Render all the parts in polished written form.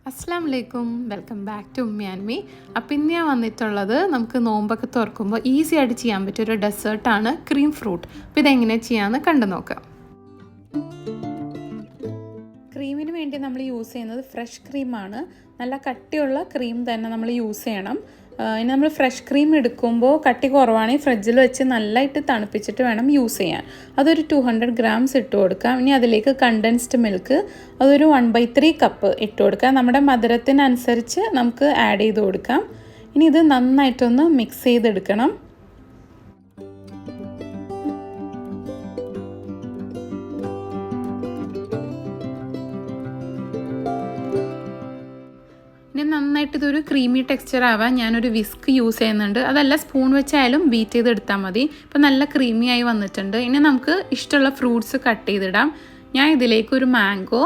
അസ്സലാമലൈക്കും, welcome back to ummi&me. അപ്പോൾ ഇന്ന് ഞാൻ വന്നിട്ടുള്ളത് നമുക്ക് നോമ്പൊക്കെ തുറക്കുമ്പോൾ ഈസി ആയിട്ട് ചെയ്യാൻ പറ്റിയൊരു ഡെസേർട്ടാണ് ക്രീം ഫ്രൂട്ട്. അപ്പോൾ ഇതെങ്ങനെ ചെയ്യാമെന്ന് കണ്ടു നോക്കാം. ക്രീമിന് വേണ്ടി നമ്മൾ യൂസ് ചെയ്യുന്നത് ഫ്രഷ് ക്രീമാണ്. നല്ല കട്ടിയുള്ള ക്രീം തന്നെ നമ്മൾ യൂസ് ചെയ്യണം. ഇനി നമ്മൾ ഫ്രഷ് ക്രീം എടുക്കുമ്പോൾ കട്ടി കുറവാണെങ്കിൽ ഫ്രിഡ്ജിൽ വെച്ച് നല്ലതായിട്ട് തണുപ്പിച്ചിട്ട് വേണം യൂസ് ചെയ്യാൻ. അതൊരു 200 grams ഇട്ട് കൊടുക്കാം. ഇനി അതിലേക്ക് കണ്ടൻസ്ഡ് മിൽക്ക് അതൊരു 1/3 കപ്പ് ഇട്ട് കൊടുക്കാം. നമ്മുടെ മധുരത്തിനനുസരിച്ച് നമുക്ക് ആഡ് ചെയ്ത് കൊടുക്കാം. ഇനി ഇത് നന്നായിട്ടൊന്ന് മിക്സ് ചെയ്തെടുക്കണം. ഇനി നന്നായിട്ട് ഇതൊരു ക്രീമി ടെക്സ്ചർ ആവാൻ ഞാനൊരു വിസ്ക് യൂസ് ചെയ്യുന്നുണ്ട്. അതല്ല സ്പൂൺ വെച്ചായാലും ബീറ്റ് ചെയ്തെടുത്താൽ മതി. ഇപ്പോൾ നല്ല ക്രീമി ആയി വന്നിട്ടുണ്ട്. ഇനി നമുക്ക് ഇഷ്ടമുള്ള ഫ്രൂട്ട്സ് കട്ട് ചെയ്തിടാം. ഞാൻ ഇതിലേക്ക് ഒരു മാംഗോ,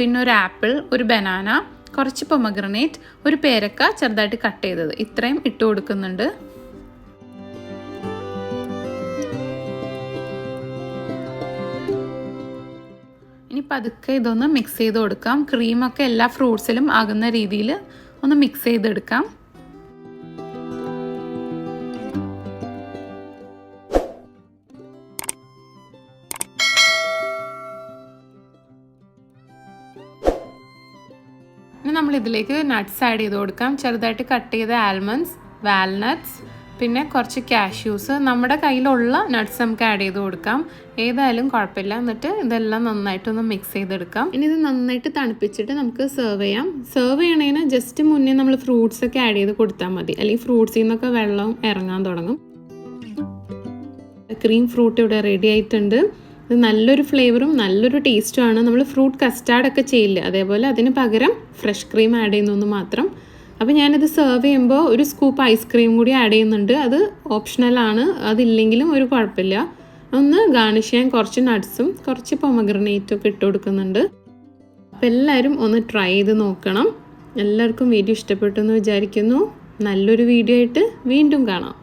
പിന്നെ ഒരു ആപ്പിൾ, ഒരു ബനാന, കുറച്ച് പൊമഗ്രനേറ്റ്, ഒരു പേരക്ക ചെറുതായിട്ട് കട്ട് ചെയ്തത് ഇത്രയും ഇട്ട് കൊടുക്കുന്നുണ്ട്. ഇനി പതുക്കെ ഇതൊന്ന് മിക്സ് ചെയ്ത് കൊടുക്കാം. ക്രീമൊക്കെ എല്ലാ ഫ്രൂട്ട്സിലും ആകുന്ന രീതിയിൽ ഒന്ന് മിക്സ് ചെയ്തെടുക്കാം. ഇനി നമ്മൾ ഇതിലേക്ക് നട്ട്സ് ആഡ് ചെയ്ത് കൊടുക്കാം. ചെറുതായിട്ട് കട്ട് ചെയ്ത ആൽമണ്ട്സ്, വാൽനട്ട്സ്, പിന്നെ കുറച്ച് കാഷ്യൂസ്. നമ്മുടെ കയ്യിലുള്ള നട്ട്സ് നമുക്ക് ആഡ് ചെയ്ത് കൊടുക്കാം. ഏതായാലും കുഴപ്പമില്ല. എന്നിട്ട് ഇതെല്ലാം നന്നായിട്ടൊന്ന് മിക്സ് ചെയ്തെടുക്കാം. ഇനി ഇത് നന്നായിട്ട് തണുപ്പിച്ചിട്ട് നമുക്ക് സെർവ് ചെയ്യാം. സെർവ് ചെയ്യണതിന് ജസ്റ്റ് മുന്നേ നമ്മൾ ഫ്രൂട്ട്സ് ഒക്കെ ആഡ് ചെയ്ത് കൊടുത്താൽ മതി. അല്ലെങ്കിൽ ഫ്രൂട്ട്സിൽ നിന്നൊക്കെ വെള്ളം ഇറങ്ങാൻ തുടങ്ങും. ക്രീം ഫ്രൂട്ട് ഇവിടെ റെഡി ആയിട്ടുണ്ട്. ഇത് നല്ലൊരു ഫ്ലേവറും നല്ലൊരു ടേസ്റ്റുമാണ്. നമ്മൾ ഫ്രൂട്ട് കസ്റ്റാർഡൊക്കെ ചെയ്യില്ല, അതേപോലെ അതിന് പകരം ഫ്രഷ് ക്രീം ആഡ് ചെയ്യുന്നു മാത്രം. അപ്പോൾ ഞാനിത് സെർവ് ചെയ്യുമ്പോൾ ഒരു സ്കൂപ്പ് ഐസ്ക്രീം കൂടി ആഡ് ചെയ്യുന്നുണ്ട്. അത് ഓപ്ഷണലാണ്, അതില്ലെങ്കിലും ഒരു കുഴപ്പമില്ല. ഒന്ന് ഗാർണിഷ് ചെയ്യാൻ കുറച്ച് നട്ട്സും കുറച്ച് പൊമഗ്രനേറ്റും ഒക്കെ ഇട്ട് കൊടുക്കുന്നുണ്ട്. അപ്പോൾ എല്ലാവരും ഒന്ന് ട്രൈ ചെയ്ത് നോക്കണം. എല്ലാവർക്കും വീഡിയോ ഇഷ്ടപ്പെട്ടു എന്ന് വിചാരിക്കുന്നു. നല്ലൊരു വീഡിയോ ആയിട്ട് വീണ്ടും കാണാം.